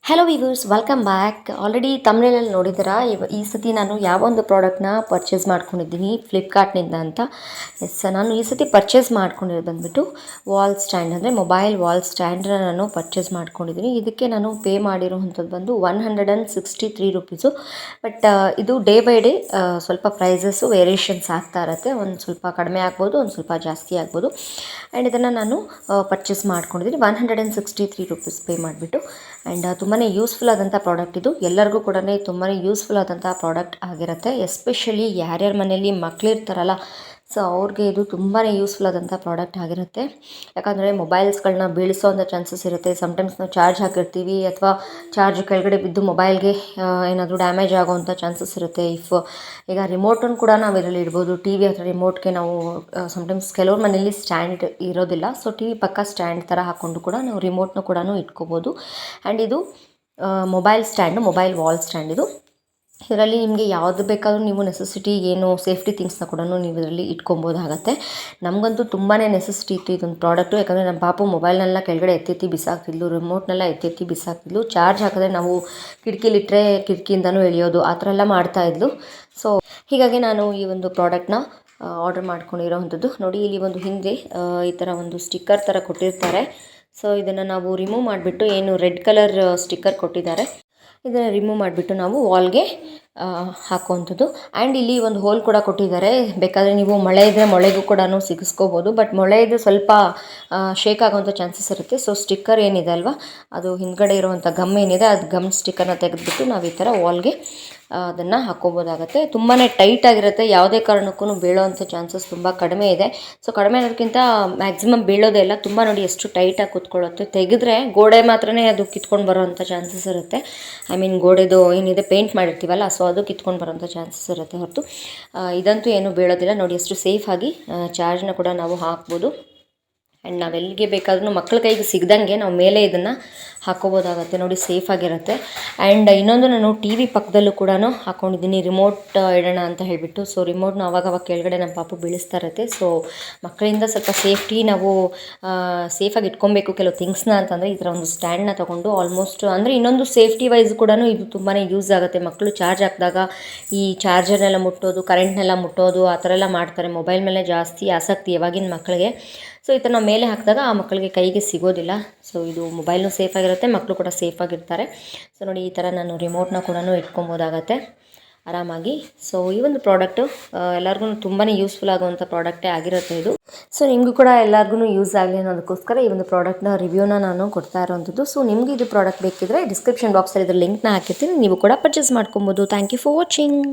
Hello viewers, welcome back. Already ತಮಿಳಲ್ಲಿ ನೋಡಿದ್ದೀರಾ. ಈ ಸತಿ ನಾನು ಯಾವ ಒಂದು ಪ್ರಾಡಕ್ಟ್ನ ಪರ್ಚೇಸ್ ಮಾಡ್ಕೊಂಡಿದ್ದೀನಿ ಫ್ಲಿಪ್ಕಾರ್ಟ್ನಿಂದ ಅಂತ. ನಾನು ಈ ಸತಿ ಪರ್ಚೇಸ್ ಮಾಡ್ಕೊಂಡಿರೋದು ಬಂದುಬಿಟ್ಟು ವಾಲ್ ಸ್ಟ್ಯಾಂಡ್, ಅಂದರೆ ಮೊಬೈಲ್ ವಾಲ್ ಸ್ಟ್ಯಾಂಡ್ನ ನಾನು ಪರ್ಚೇಸ್ ಮಾಡ್ಕೊಂಡಿದ್ದೀನಿ. ಇದಕ್ಕೆ ನಾನು ಪೇ ಮಾಡಿರೋವಂಥದ್ದು ಬಂದು ₹163. ಬಟ್ ಇದು ಡೇ ಬೈ ಡೇ ಸ್ವಲ್ಪ ಪ್ರೈಸಸ್ಸು ವೇರಿಯೇಷನ್ಸ್ ಆಗ್ತಾ ಇರುತ್ತೆ. ಒಂದು ಸ್ವಲ್ಪ ಕಡಿಮೆ ಆಗ್ಬೋದು, ಒಂದು ಸ್ವಲ್ಪ ಜಾಸ್ತಿ ಆಗ್ಬೋದು. ಆ್ಯಂಡ್ ಇದನ್ನು ನಾನು ಪರ್ಚೇಸ್ ಮಾಡ್ಕೊಂಡಿದ್ದೀನಿ ₹163 ಪೇ ಮಾಡಿಬಿಟ್ಟು. ಆ್ಯಂಡ್ ತುಂಬಾ ಯೂಸ್ಫುಲ್ ಆದಂಥ ಪ್ರಾಡಕ್ಟ್ ಇದು. ಎಲ್ಲರಿಗೂ ಕೂಡ ತುಂಬಾ ಯೂಸ್ಫುಲ್ ಆದಂಥ ಪ್ರಾಡಕ್ಟ್ ಆಗಿರುತ್ತೆ. ಎಸ್ಪೆಷಲಿ ಯಾರ್ಯಾರ ಮನೆಯಲ್ಲಿ ಮಕ್ಕಳಿರ್ತಾರಲ್ಲ, ಸೊ ಅವ್ರಿಗೆ ಇದು ತುಂಬಾ ಯೂಸ್ಫುಲ್ ಆದಂಥ ಪ್ರಾಡಕ್ಟ್ ಆಗಿರುತ್ತೆ. ಯಾಕಂದರೆ ಮೊಬೈಲ್ಸ್ಗಳನ್ನ ಬೀಳಿಸೋವಂಥ ಚಾನ್ಸಸ್ ಇರುತ್ತೆ. ಸಮ್ಟೈಮ್ಸ್ ನಾವು ಚಾರ್ಜ್ ಹಾಕಿರ್ತೀವಿ ಅಥವಾ ಚಾರ್ಜ್ ಕೆಳಗಡೆ ಬಿದ್ದು ಮೊಬೈಲ್ಗೆ ಏನಾದರೂ ಡ್ಯಾಮೇಜ್ ಆಗೋವಂಥ ಚಾನ್ಸಸ್ ಇರುತ್ತೆ. ಈಗ ರಿಮೋಟನ್ನು ಕೂಡ ನಾವು ಇದರಲ್ಲಿ ಇಡ್ಬೋದು. ಟಿ ವಿ ಅಥವಾ ರಿಮೋಟ್ಗೆ ನಾವು ಸಮ್ಟೈಮ್ಸ್ ಕೆಲವ್ರ ಮನೆಯಲ್ಲಿ ಸ್ಟ್ಯಾಂಡ್ ಇರೋದಿಲ್ಲ, ಸೊ ಟಿ ವಿ ಪಕ್ಕ ಸ್ಟ್ಯಾಂಡ್ ಥರ ಹಾಕ್ಕೊಂಡು ಕೂಡ ನಾವು ರಿಮೋಟ್ನ ಕೂಡ ಇಟ್ಕೋಬೋದು. ಆ್ಯಂಡ್ ಇದು mobile stand, mobile wall stand ಇದು. ಇದರಲ್ಲಿ ನಿಮಗೆ ಯಾವುದು ಬೇಕಾದರೂ ನೀವು ನೆಸೆಸಿಟಿ ಏನು ಸೇಫ್ಟಿ ಥಿಂಗ್ಸ್ನ ಕೂಡ ನೀವು ಇದರಲ್ಲಿ ಇಟ್ಕೊಬೋದಾಗತ್ತೆ. ನಮಗಂತೂ ತುಂಬಾ ನೆಸೆಸಿಟಿ ಇತ್ತು ಇದೊಂದು ಪ್ರಾಡಕ್ಟು. ಯಾಕಂದರೆ ನಮ್ಮ ಪಾಪು ಮೊಬೈಲ್ನೆಲ್ಲ ಕೆಳಗಡೆ ಎತ್ತೆತ್ತಿ ಬಿಸಾಕ್ತಿದ್ಲು, ರಿಮೋಟ್ನೆಲ್ಲ ಎತ್ತೆತ್ತಿ ಬಿಸಾಕ್ತಿದ್ಲು. ಚಾರ್ಜ್ ಹಾಕಿದ್ರೆ ನಾವು ಕಿಟಕಿಲಿಟ್ಟರೆ ಕಿಟಕಿಯಿಂದನೂ ಎಳೆಯೋದು, ಆ ಥರ ಎಲ್ಲ ಮಾಡ್ತಾಯಿದ್ಲು. ಸೊ ಹೀಗಾಗಿ ನಾನು ಈ ಒಂದು ಪ್ರಾಡಕ್ಟ್ನ ಆರ್ಡರ್ ಮಾಡ್ಕೊಂಡಿರೋವಂಥದ್ದು. ನೋಡಿ, ಇಲ್ಲಿ ಒಂದು ಹಿಂದೆ ಈ ಥರ ಒಂದು ಸ್ಟಿಕ್ಕರ್ ಥರ ಕೊಟ್ಟಿರ್ತಾರೆ. ಸೊ ಇದನ್ನು ನಾವು ರಿಮೂವ್ ಮಾಡಿಬಿಟ್ಟು, ಏನು ರೆಡ್ ಕಲರ್ ಸ್ಟಿಕ್ಕರ್ ಕೊಟ್ಟಿದ್ದಾರೆ, ಇದನ್ನು ರಿಮೂವ್ ಮಾಡಿಬಿಟ್ಟು ನಾವು ವಾಲ್ಗೆ ಹಾಕುವಂಥದ್ದು. ಆ್ಯಂಡ್ ಇಲ್ಲಿ ಒಂದು ಹೋಲ್ ಕೂಡ ಕೊಟ್ಟಿದ್ದಾರೆ. ಬೇಕಾದರೆ ನೀವು ಮೊಳೆ ಇದ್ದರೆ ಮೊಳೆಗೂ ಕೂಡ ಸಿಗಿಸ್ಕೋಬೋದು. ಬಟ್ ಮೊಳೆ ಇದು ಸ್ವಲ್ಪ ಶೇಕ್ ಆಗೋವಂಥ ಚಾನ್ಸಸ್ ಇರುತ್ತೆ. ಸೊ ಸ್ಟಿಕ್ಕರ್ ಏನಿದೆ ಅಲ್ವಾ, ಅದು ಹಿಂದ್ಗಡೆ ಇರುವಂಥ ಗಮ್ ಏನಿದೆ, ಅದು ಗಮ್ ಸ್ಟಿಕ್ಕರ್ನ ತೆಗೆದುಬಿಟ್ಟು ನಾವು ಈ ಥರ ವಾಲ್ಗೆ ಅದನ್ನು ಹಾಕ್ಕೋಬೋದಾಗತ್ತೆ. ತುಂಬಾ ಟೈಟ್ ಆಗಿರುತ್ತೆ, ಯಾವುದೇ ಕಾರಣಕ್ಕೂ ಬೀಳೋವಂಥ ಚಾನ್ಸಸ್ ತುಂಬ ಕಡಿಮೆ ಇದೆ. ಸೊ ಕಡಿಮೆ ಅನ್ನೋದಕ್ಕಿಂತ ಮ್ಯಾಕ್ಸಿಮಮ್ ಬೀಳೋದೇ ಇಲ್ಲ. ತುಂಬ ನೋಡಿ ಎಷ್ಟು ಟೈಟಾಗಿ ಕೂತ್ಕೊಳ್ಳುತ್ತೆ. ತೆಗೆದ್ರೆ ಗೋಡೆ ಮಾತ್ರನೇ ಅದು ಕಿತ್ಕೊಂಡು ಬರೋವಂಥ ಚಾನ್ಸಸ್ ಇರುತ್ತೆ. ಐ ಮೀನ್ ಗೋಡೆದು ಏನಿದೆ ಪೇಂಟ್ ಮಾಡಿರ್ತೀವಲ್ಲ, ಸೊ ಅದು ಕಿತ್ಕೊಂಡು ಬರೋವಂಥ ಚಾನ್ಸಸ್ ಇರುತ್ತೆ ಹೊರತು ಇದಂತೂ ಏನೂ ಬೀಳೋದಿಲ್ಲ. ನೋಡಿ ಎಷ್ಟು ಸೇಫಾಗಿ ಚಾರ್ಜ್ನ ಕೂಡ ನಾವು ಹಾಕ್ಬೋದು. ಆ್ಯಂಡ್ ನಾವೆಲ್ಲಿಗೆ ಬೇಕಾದ್ರೂ ಮಕ್ಕಳ ಕೈಗೆ ಸಿಗ್ದಂಗೆ ನಾವು ಮೇಲೆ ಇದನ್ನು ಹಾಕ್ಕೋಬೋದಾಗತ್ತೆ. ನೋಡಿ, ಸೇಫಾಗಿರುತ್ತೆ. ಆ್ಯಂಡ್ ಇನ್ನೊಂದು, ನಾನು ಟಿ ವಿ ಪಕ್ಕದಲ್ಲೂ ಕೂಡ ಹಾಕ್ಕೊಂಡಿದ್ದೀನಿ, ರಿಮೋಟ್ ಇಡೋಣ ಅಂತ ಹೇಳಿಬಿಟ್ಟು. ಸೊ ರಿಮೋಟ್ನ ಅವಾಗ ಕೆಳಗಡೆ ನಮ್ಮ ಪಾಪು ಬೀಳಿಸ್ತಾ ಇರುತ್ತೆ. ಸೊ ಮಕ್ಕಳಿಂದ ಸ್ವಲ್ಪ ಸೇಫ್ಟಿ ನಾವು ಸೇಫಾಗಿ ಇಟ್ಕೊಬೇಕು ಕೆಲವು ಥಿಂಗ್ಸ್ನ ಅಂತಂದರೆ ಈ ಥರ ಒಂದು ಸ್ಟ್ಯಾಂಡ್ನ ತೊಗೊಂಡು ಆಲ್ಮೋಸ್ಟ್, ಅಂದರೆ ಇನ್ನೊಂದು ಸೇಫ್ಟಿ ವೈಸ್ ಕೂಡ ಇದು ತುಂಬಾ ಯೂಸ್ ಆಗುತ್ತೆ. ಮಕ್ಕಳು ಚಾರ್ಜ್ ಹಾಕಿದಾಗ ಈ ಚಾರ್ಜರ್ನೆಲ್ಲ ಮುಟ್ಟೋದು, ಕರೆಂಟ್ನೆಲ್ಲ ಮುಟ್ಟೋದು, ಆ ಥರ ಎಲ್ಲ ಮಾಡ್ತಾರೆ. ಮೊಬೈಲ್ ಮೇಲೆ ಜಾಸ್ತಿ ಆಸಕ್ತಿ ಇವಾಗಿನ ಮಕ್ಕಳಿಗೆ. ಸೊ ಈ ಥರ ನಾವು ಮೇಲೆ ಹಾಕಿದಾಗ ಆ ಮಕ್ಕಳಿಗೆ ಕೈಗೆ ಸಿಗೋದಿಲ್ಲ. ಸೊ ಇದು ಮೊಬೈಲ್ನೂ ಸೇಫಾಗಿರುತ್ತೆ, ಮಕ್ಕಳು ಕೂಡ ಸೇಫಾಗಿರ್ತಾರೆ. ಸೊ ನೋಡಿ, ಈ ಥರ ನಾನು ರಿಮೋಟ್ನ ಕೂಡ ಇಟ್ಕೊಬೋದಾಗತ್ತೆ ಆರಾಮಾಗಿ. ಸೊ ಈ ಒಂದು ಪ್ರಾಡಕ್ಟು ಎಲ್ಲರಿಗೂ ತುಂಬಾ ಯೂಸ್ಫುಲ್ ಆಗುವಂಥ ಪ್ರಾಡಕ್ಟೇ ಆಗಿರುತ್ತೆ ಇದು. ಸೊ ನಿಮಗೂ ಕೂಡ ಎಲ್ಲರಿಗೂ ಯೂಸ್ ಆಗಲಿ ಅನ್ನೋದಕ್ಕೋಸ್ಕರ ಈ ಒಂದು ಪ್ರಾಡಕ್ಟ್ನ ರಿವ್ಯೂನ ನಾನು ಕೊಡ್ತಾ ಇರೋವಂಥದ್ದು. ಸೊ ನಿಮಗೆ ಇದು ಪ್ರಾಡಕ್ಟ್ ಬೇಕಿದ್ರೆ ಡಿಸ್ಕ್ರಿಪ್ಷನ್ ಬಾಕ್ಸಲ್ಲಿ ಇದ್ರ ಲಿಂಕ್ನ ಹಾಕಿರ್ತೀನಿ, ನೀವು ಕೂಡ ಪರ್ಚೇಸ್ ಮಾಡ್ಕೊಬೋದು. Thank you for watching.